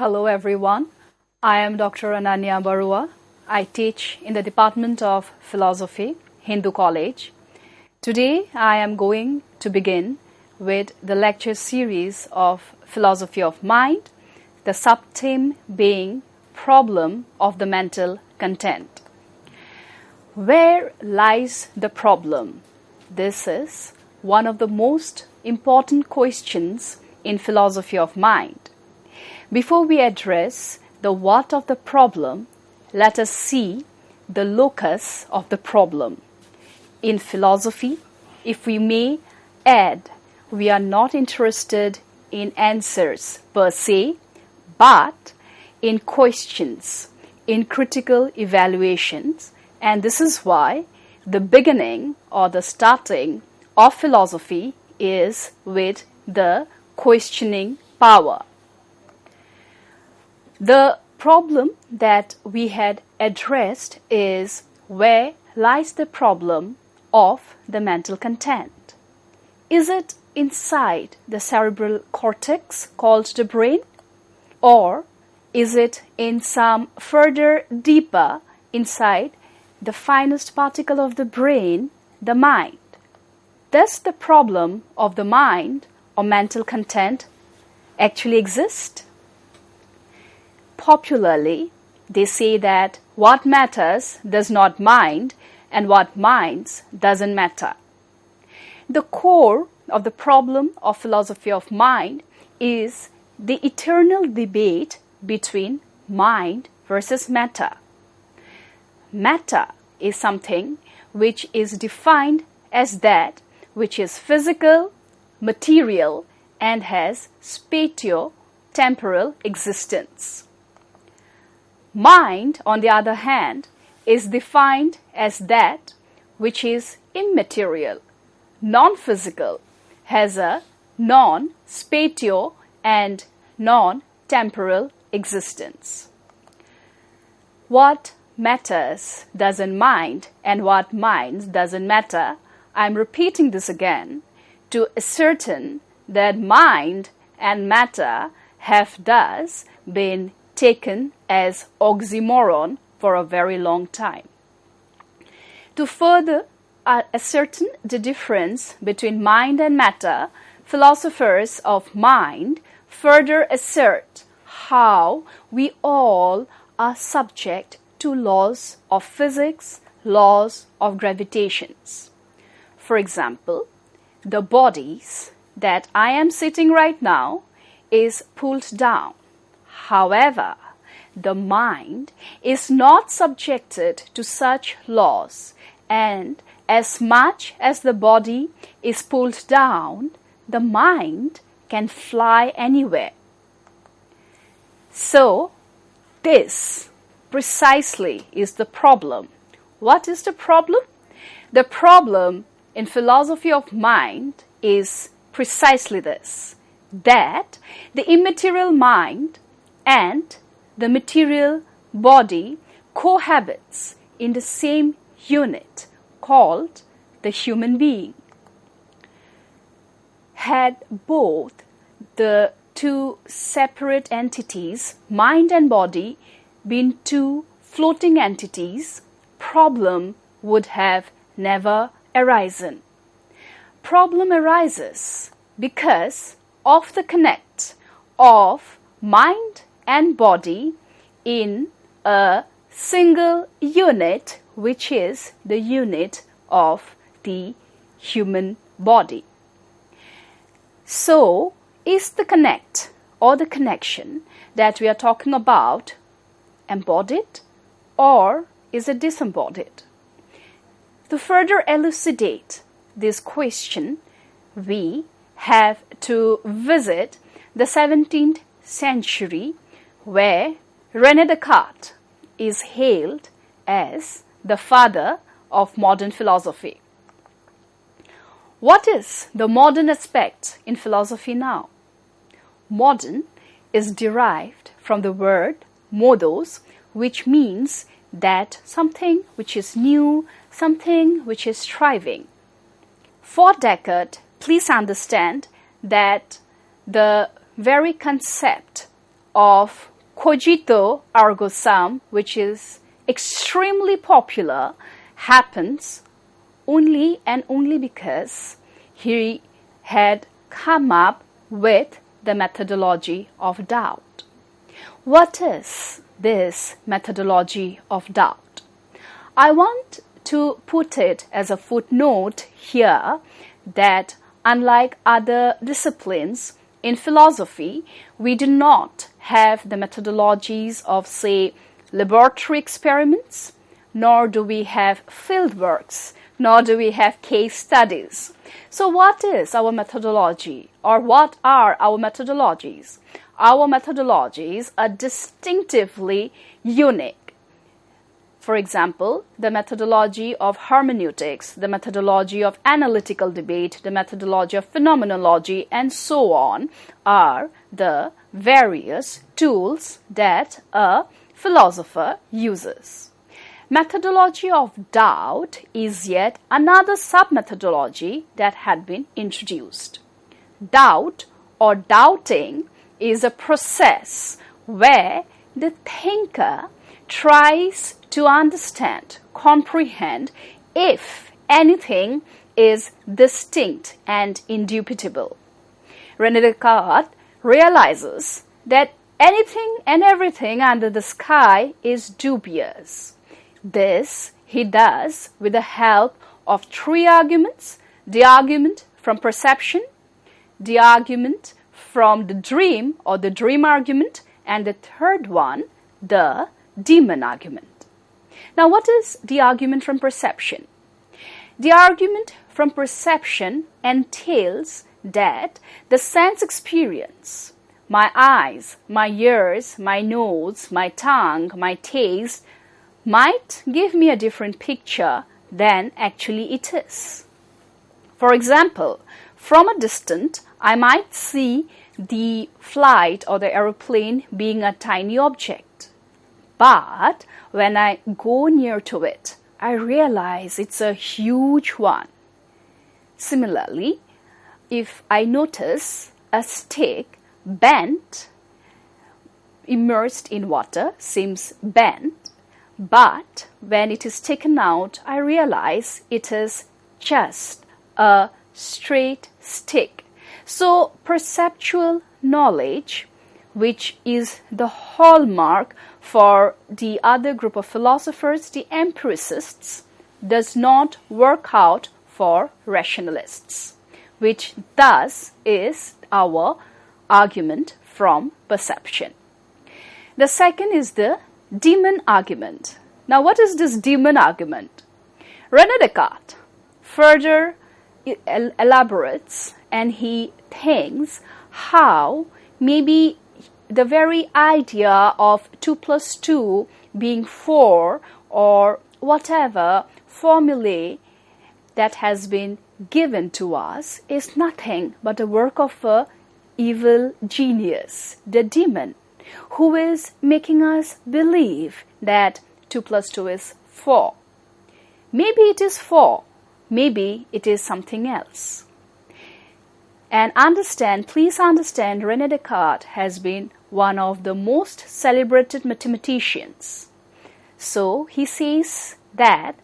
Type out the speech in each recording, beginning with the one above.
Hello everyone, I am Dr. Ananya Barua. I teach in the Department of Philosophy, Hindu College. Today I am going to begin with the lecture series of Philosophy of Mind, the subtheme being Problem of the Mental Content. Where lies the problem? This is one of the most important questions in philosophy of mind. Before we address the what of the problem, let us see the locus of the problem. In philosophy, if we may add, we are not interested in answers per se, but in questions, in critical evaluations, and this is why the beginning or the starting of philosophy is with the questioning power. The problem that we had addressed is where lies the problem of the mental content. Is it inside the cerebral cortex called the brain, or is it in some further deeper inside the finest particle of the brain, the mind? Does the problem of the mind or mental content actually exist? Popularly, they say that what matters does not mind and what minds doesn't matter. The core of the problem of philosophy of mind is the eternal debate between mind versus matter. Matter is something which is defined as that which is physical, material, and has spatio-temporal existence. Mind, on the other hand, is defined as that which is immaterial, non-physical, has a non-spatio and non-temporal existence. What matters doesn't mind and what minds doesn't matter. I'm repeating this again to ascertain that mind and matter have thus been taken as oxymoron for a very long time. To further ascertain the difference between mind and matter, philosophers of mind further assert how we all are subject to laws of physics, laws of gravitations. For example, the bodies that I am sitting right now is pulled down. However, the mind is not subjected to such laws, and as much as the body is pulled down, the mind can fly anywhere. So, this precisely is the problem. What is the problem? The problem in philosophy of mind is precisely this, that the immaterial mind and the material body cohabits in the same unit called the human being. Had both the two separate entities, mind and body, been two floating entities, problem would have never arisen. Problem arises because of the connect of mind and body in a single unit, which is the unit of the human body. So, is the connect or the connection that we are talking about embodied or is it disembodied? To further elucidate this question, we have to visit the 17th century, where René Descartes is hailed as the father of modern philosophy. What is the modern aspect in philosophy now? Modern is derived from the word modos, which means that something which is new, something which is striving. For Descartes, please understand that the very concept of cogito ergo sum, which is extremely popular, happens only and only because he had come up with the methodology of doubt. What is this methodology of doubt? I want to put it as a footnote here that unlike other disciplines in philosophy, we do not have the methodologies of, say, laboratory experiments, nor do we have field works, nor do we have case studies. So what is our methodology, or what are our methodologies? Our methodologies are distinctively unique. For example, the methodology of hermeneutics, the methodology of analytical debate, the methodology of phenomenology, and so on are the various tools that a philosopher uses. Methodology of doubt is yet another sub-methodology that had been introduced. Doubt or doubting is a process where the thinker tries to understand, comprehend if anything is distinct and indubitable. René Descartes realizes that anything and everything under the sky is dubious. This he does with the help of three arguments: the argument from perception, the argument from the dream or the dream argument, and the third one, the demon argument. Now, what is the argument from perception? The argument from perception entails that the sense experience, my eyes, my ears, my nose, my tongue, my taste, might give me a different picture than actually it is. For example, from a distance, I might see the flight or the aeroplane being a tiny object. But when I go near to it, I realize it's a huge one. Similarly, if I notice a stick bent, immersed in water, seems bent, but when it is taken out, I realize it is just a straight stick. So perceptual knowledge, which is the hallmark for the other group of philosophers, the empiricists, does not work out for rationalists, which thus is our argument from perception. The second is the demon argument. Now, what is this demon argument? René Descartes further elaborates and he thinks how maybe the very idea of 2 plus 2 being 4 or whatever formulae that has been given to us is nothing but the work of a evil genius, the demon, who is making us believe that 2 plus 2 is 4. Maybe it is 4, maybe it is something else. And please understand, René Descartes has been one of the most celebrated mathematicians. So he says that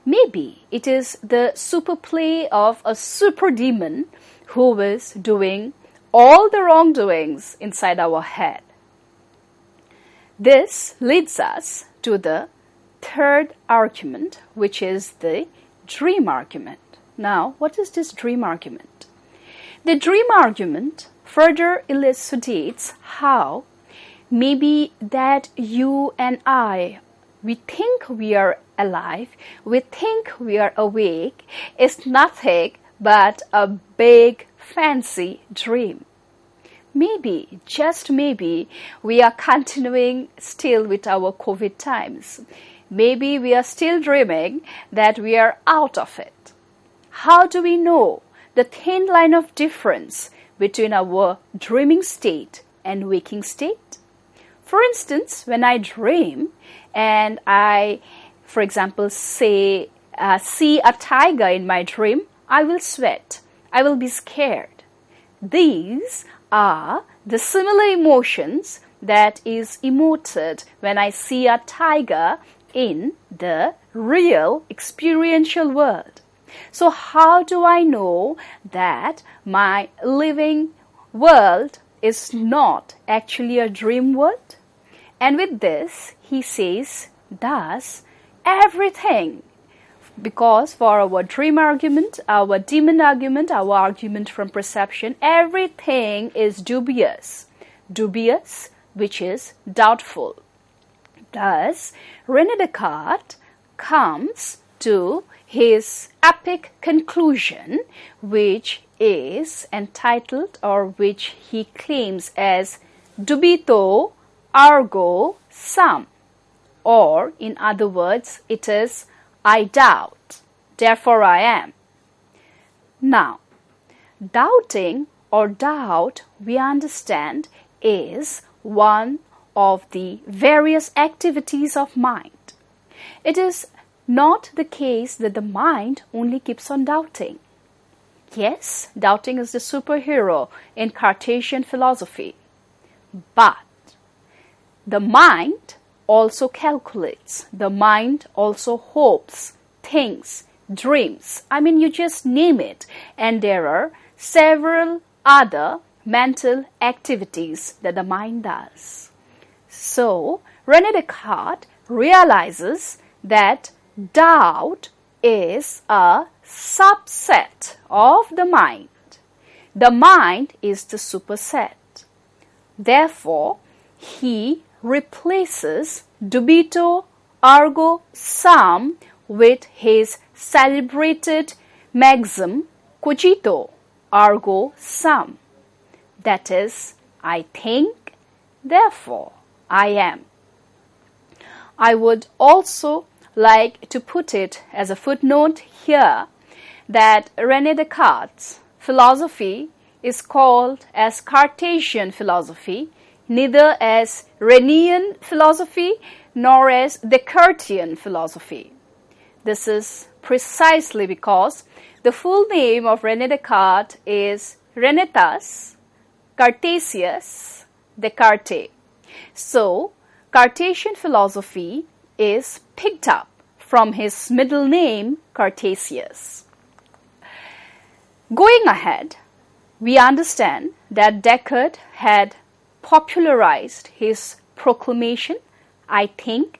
maybe it is the superplay of a super demon who is doing all the wrongdoings inside our head. This leads us to the third argument, which is the dream argument. Now, what is this dream argument? The dream argument further elucidates how maybe that you and I, we think we are alive, we think we are awake, is nothing but a big fancy dream. Maybe, just maybe, we are continuing still with our COVID times. Maybe we are still dreaming that we are out of it. How do we know the thin line of difference between our dreaming state and waking state? For instance, when I dream and I, for example, see a tiger in my dream, I will sweat. I will be scared. These are the similar emotions that is emoted when I see a tiger in the real experiential world. So how do I know that my living world is not actually a dream world? And with this, he says, thus, everything, because for our dream argument, our demon argument, our argument from perception, everything is dubious. Dubious, which is doubtful. Thus, René Descartes comes to his epic conclusion, which is entitled, or which he claims as dubito ergo sum, or in other words, it is I doubt, therefore I am. Now, doubting or doubt, we understand, is one of the various activities of mind. It is not the case that the mind only keeps on doubting. Yes, doubting is the superhero in Cartesian philosophy, but the mind also calculates, the mind also hopes, thinks, dreams. I mean, you just name it, and there are several other mental activities that the mind does. So, René Descartes realizes that doubt is a subset of the mind. The mind is the superset. Therefore, he replaces dubito ergo sum with his celebrated maxim cogito ergo sum. That is, I think, therefore I am. I would also like to put it as a footnote here that René Descartes' philosophy is called as Cartesian philosophy, neither as Renéan philosophy nor as Descartesian philosophy. This is precisely because the full name of René Descartes is Renétas Cartesius Descartes. So, Cartesian philosophy is picked up from his middle name Cartesius. Going ahead, we understand that Descartes had popularized his proclamation, I think,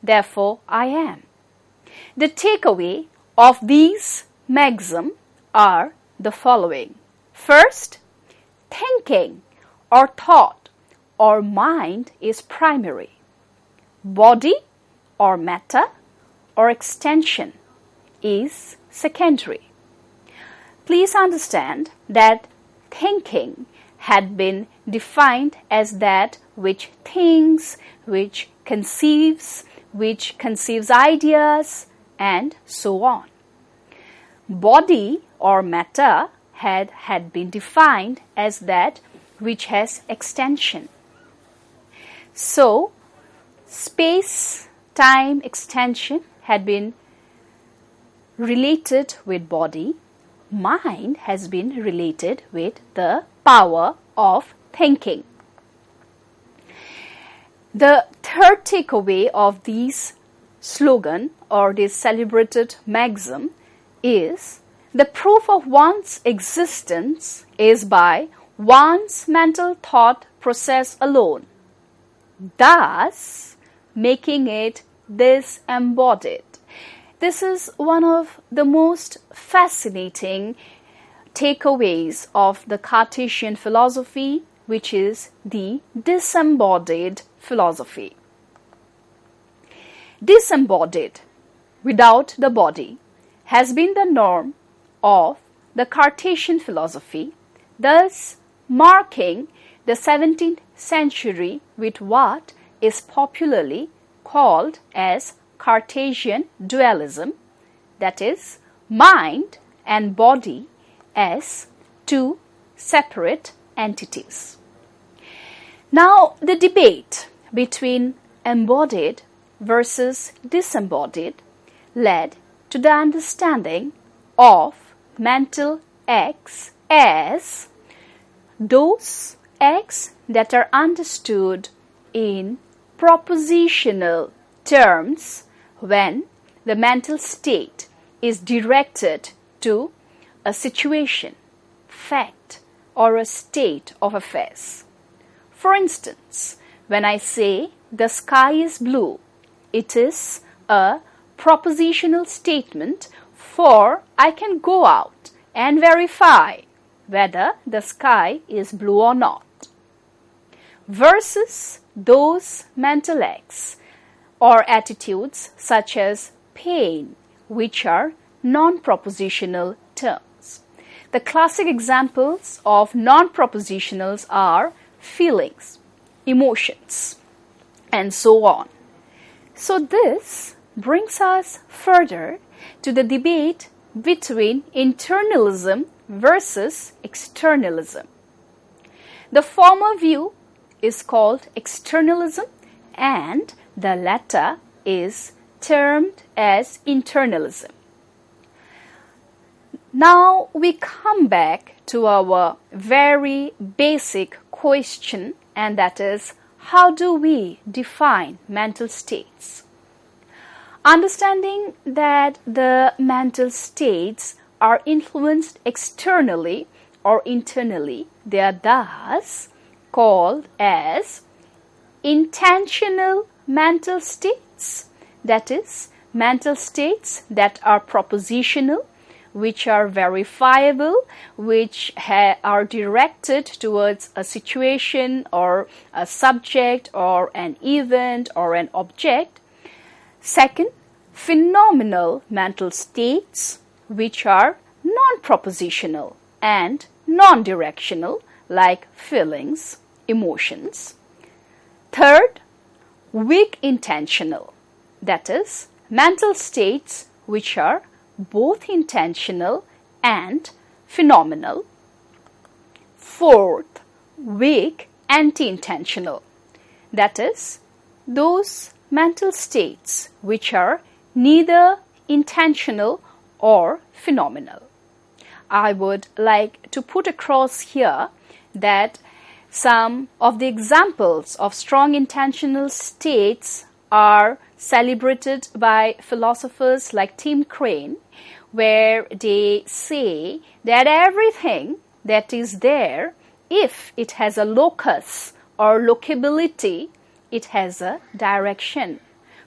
therefore I am. The takeaway of these maxims are the following. First, thinking or thought or mind is primary. Body or matter or extension is secondary. Please understand that thinking had been defined as that which thinks, which conceives ideas, and so on. Body or matter had been defined as that which has extension. So, space-time extension had been related with body. Mind has been related with the power of thinking. The third takeaway of these slogan or this celebrated maxim is the proof of one's existence is by one's mental thought process alone, thus making it disembodied. This is one of the most fascinating takeaways of the Cartesian philosophy, which is the disembodied philosophy. Disembodied, without the body, has been the norm of the Cartesian philosophy, thus marking the 17th century with what is popularly called as Cartesian dualism, that is, mind and body as two separate entities. Now, the debate between embodied versus disembodied led to the understanding of mental acts as those acts that are understood in propositional terms when the mental state is directed to a situation, fact, or a state of affairs. For instance, when I say the sky is blue, it is a propositional statement, for I can go out and verify whether the sky is blue or not. Versus those mental acts or attitudes such as pain, which are non-propositional terms. The classic examples of non-propositionals are feelings, emotions, and so on. So this brings us further to the debate between internalism versus externalism. The former view is called externalism and the latter is termed as internalism. Now we come back to our very basic question, and that is, how do we define mental states? Understanding that the mental states are influenced externally or internally, they are thus called as intentional mental states. That is, mental states that are propositional, which are verifiable, which are directed towards a situation or a subject or an event or an object. Second, phenomenal mental states, which are non-propositional and non-directional, like feelings, emotions. Third, weak intentional, that is, mental states which are both intentional and phenomenal. Fourth, weak anti-intentional, that is, those mental states which are neither intentional or phenomenal. I would like to put across here that some of the examples of strong intentional states are celebrated by philosophers like Tim Crane, where they say that everything that is there, if it has a locus or locability, it has a direction.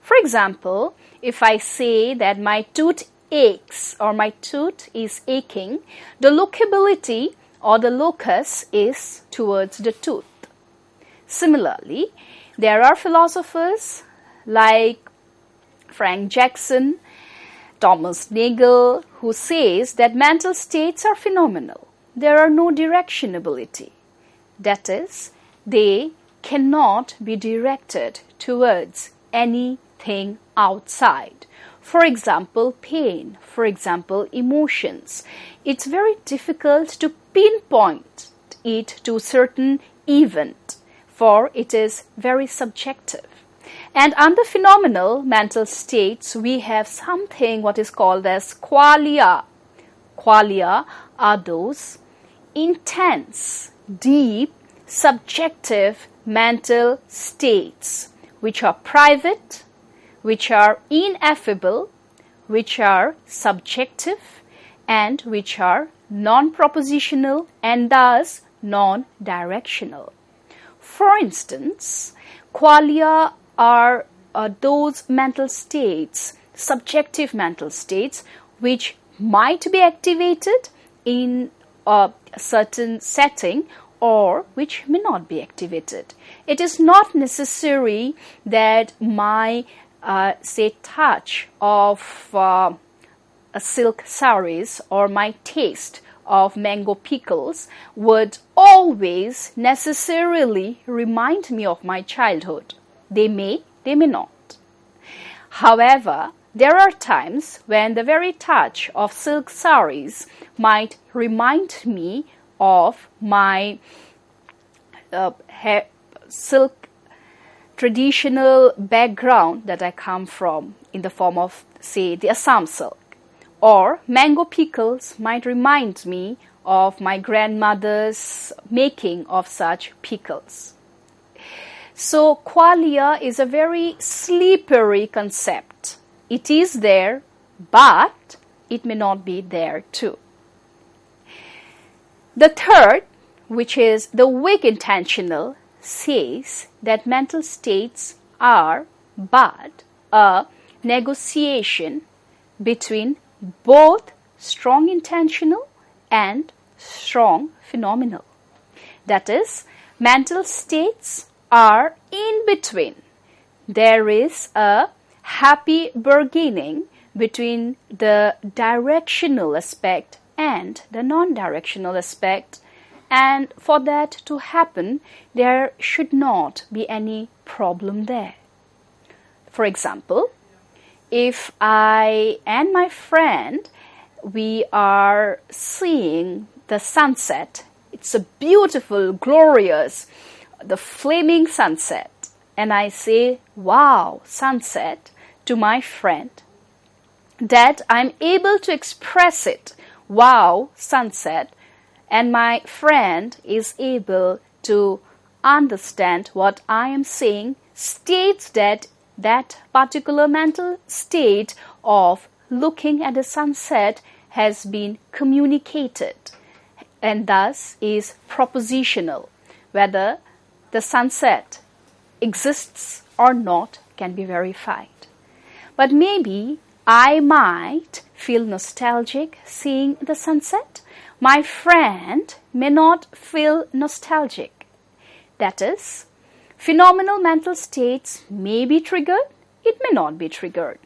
For example, if I say that my tooth aches or my tooth is aching, the locability or the locus is towards the tooth. Similarly, there are philosophers like Frank Jackson, Thomas Nagel, who says that mental states are phenomenal. There are no directionability. That is, they cannot be directed towards anything outside. For example, pain, for example, emotions. It's very difficult to pinpoint it to a certain event, for it is very subjective. And under phenomenal mental states, we have something what is called as qualia. Qualia are those intense, deep, subjective mental states which are private, which are ineffable, which are subjective, and which are non-propositional and thus non-directional. For instance, qualia are those mental states, subjective mental states, which might be activated in a certain setting or which may not be activated. It is not necessary that my say touch of a silk saris or my taste of mango pickles would always necessarily remind me of my childhood. They may not. However, there are times when the very touch of silk saris might remind me of my silk traditional background that I come from in the form of, say, the Assam silk. Or mango pickles might remind me of my grandmother's making of such pickles. So qualia is a very slippery concept. It is there, but it may not be there too. The third, which is the weak intentional, says that mental states are but a negotiation between both strong intentional and strong phenomenal. That is, mental states are in between. There is a happy bargaining between the directional aspect and the non-directional aspect, and for that to happen, there should not be any problem there. For example, if I and my friend, we are seeing the sunset, it's a beautiful, glorious, the flaming sunset, and I say, wow, sunset, to my friend, that I'm able to express it, wow, sunset, and my friend is able to understand what I am saying, states that that particular mental state of looking at the sunset has been communicated, and thus is propositional. Whether the sunset exists or not can be verified. But maybe I might feel nostalgic seeing the sunset. My friend may not feel nostalgic. That is, phenomenal mental states may be triggered, it may not be triggered.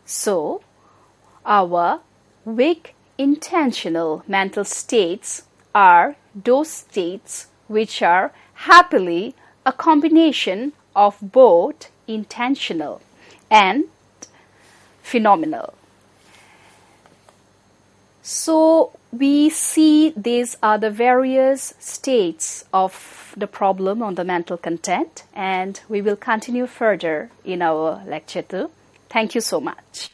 So, our weak intentional mental states are those states which are happily a combination of both intentional and phenomenal. So we see these are the various states of the problem on the mental content, and we will continue further in our lecture 2. Thank you so much.